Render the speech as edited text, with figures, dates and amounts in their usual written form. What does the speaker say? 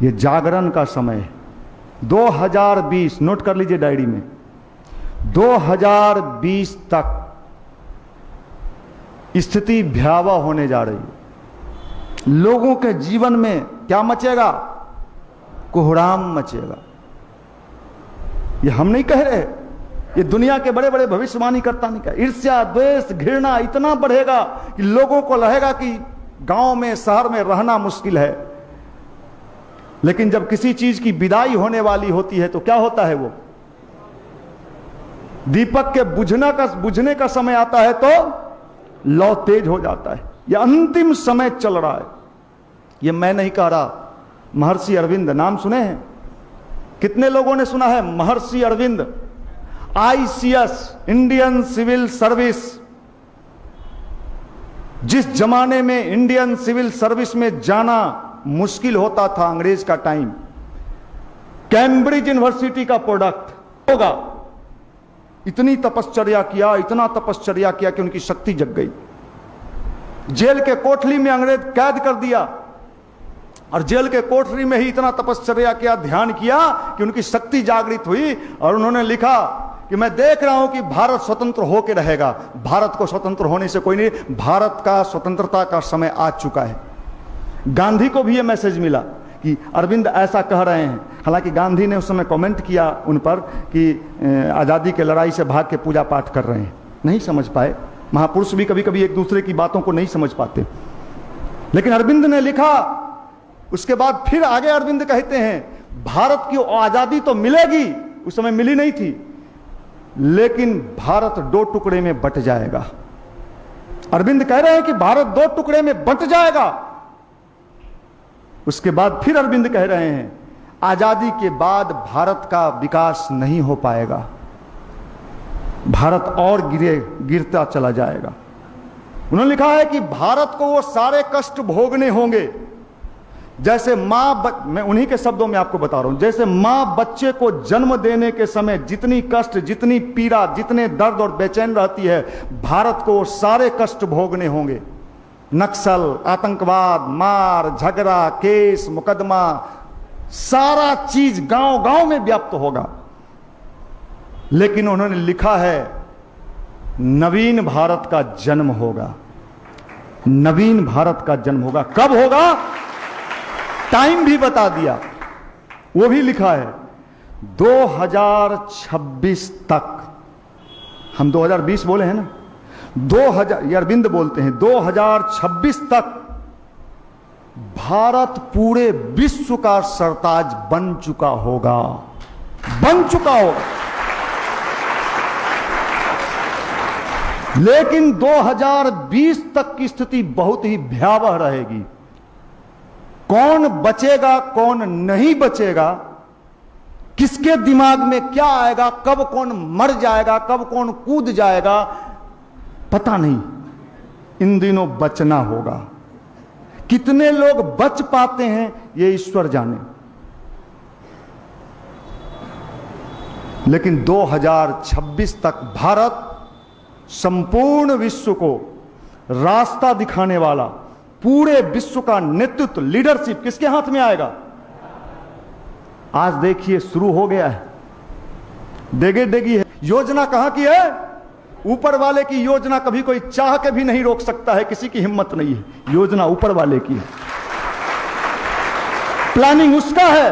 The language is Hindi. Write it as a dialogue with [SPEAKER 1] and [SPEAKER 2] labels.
[SPEAKER 1] ये जागरण का समय है। 2020 नोट कर लीजिए डायरी में, 2020 तक स्थिति भयावह होने जा रही है। लोगों के जीवन में क्या मचेगा? कोहराम मचेगा। ये हम नहीं कह रहे, ये दुनिया के बड़े बड़े भविष्यवाणी करता नहीं कहा। ईर्ष्या, द्वेष, घृणा इतना बढ़ेगा कि लोगों को लगेगा कि गांव में, शहर में रहना मुश्किल है। लेकिन जब किसी चीज की विदाई होने वाली होती है तो क्या होता है? वो दीपक के बुझने का समय आता है तो लौ तेज हो जाता है। यह अंतिम समय चल रहा है। यह मैं नहीं कह रहा, महर्षि अरविंद नाम सुने हैं? कितने लोगों ने सुना है Maharshi Aurobindo? ICS, Indian civil service. जिस जमाने में इंडियन सिविल सर्विस में जाना मुश्किल होता था, अंग्रेज का टाइम, कैम्ब्रिज यूनिवर्सिटी का प्रोडक्ट होगा। इतनी तपश्चर्या किया, इतना तपश्चर्या किया कि उनकी शक्ति जग गई। जेल के कोठरी में अंग्रेज कैद कर दिया और जेल के कोठरी में ही इतना तपश्चर्या किया, ध्यान किया कि उनकी शक्ति जागृत हुई और उन्होंने लिखा कि मैं देख रहा हूं कि भारत स्वतंत्र होकर रहेगा। भारत को स्वतंत्र होने से कोई नहीं, भारत का स्वतंत्रता का समय आ चुका है। गांधी को भी यह मैसेज मिला कि अरविंद ऐसा कह रहे हैं। हालांकि गांधी ने उस समय कमेंट किया उन पर कि आज़ादी के लड़ाई से भाग के पूजा पाठ कर रहे हैं, नहीं समझ पाए। महापुरुष भी कभी कभी एक दूसरे की बातों को नहीं समझ पाते। लेकिन अरविंद ने लिखा, उसके बाद फिर आगे अरविंद कहते हैं भारत की आज़ादी तो मिलेगी, उस समय मिली नहीं थी, लेकिन भारत दो टुकड़े में बंट जाएगा। अरविंद कह रहे हैं कि भारत दो टुकड़े में बंट जाएगा। उसके बाद फिर अरविंद कह रहे हैं आजादी के बाद भारत का विकास नहीं हो पाएगा, भारत और गिरता चला जाएगा। उन्होंने लिखा है कि भारत को वो सारे कष्ट भोगने होंगे जैसे मैं उन्हीं के शब्दों में आपको बता रहा हूं, जैसे मां बच्चे को जन्म देने के समय जितनी कष्ट, जितनी पीड़ा, जितने दर्द और बेचैन रहती है, भारत को वो सारे कष्ट भोगने होंगे। नक्सल, आतंकवाद, मार, झगड़ा, केस, मुकदमा, सारा चीज गांव गांव में व्याप्त होगा। लेकिन उन्होंने लिखा है नवीन भारत का जन्म होगा। नवीन भारत का जन्म होगा। कब होगा? टाइम भी बता दिया, वो भी लिखा है 2026 तक। हम 2020 बोले हैं ना, 2000 अरविंद बोलते हैं 2026 तक भारत पूरे विश्व का सरताज बन चुका होगा, बन चुका होगा। लेकिन 2020 तक की स्थिति बहुत ही भयावह रहेगी। कौन बचेगा, कौन नहीं बचेगा, किसके दिमाग में क्या आएगा, कब कौन मर जाएगा, कब कौन कूद जाएगा, पता नहीं। इन दिनों बचना होगा। कितने लोग बच पाते हैं ये ईश्वर जाने। लेकिन 2026 तक भारत संपूर्ण विश्व को रास्ता दिखाने वाला, पूरे विश्व का नेतृत्व, लीडरशिप किसके हाथ में आएगा? आज देखिए शुरू हो गया है, डेगे डेगी है। योजना कहां की है? ऊपर वाले की योजना कभी कोई चाह के भी नहीं रोक सकता है, किसी की हिम्मत नहीं है। योजना ऊपर वाले की है, प्लानिंग उसका है।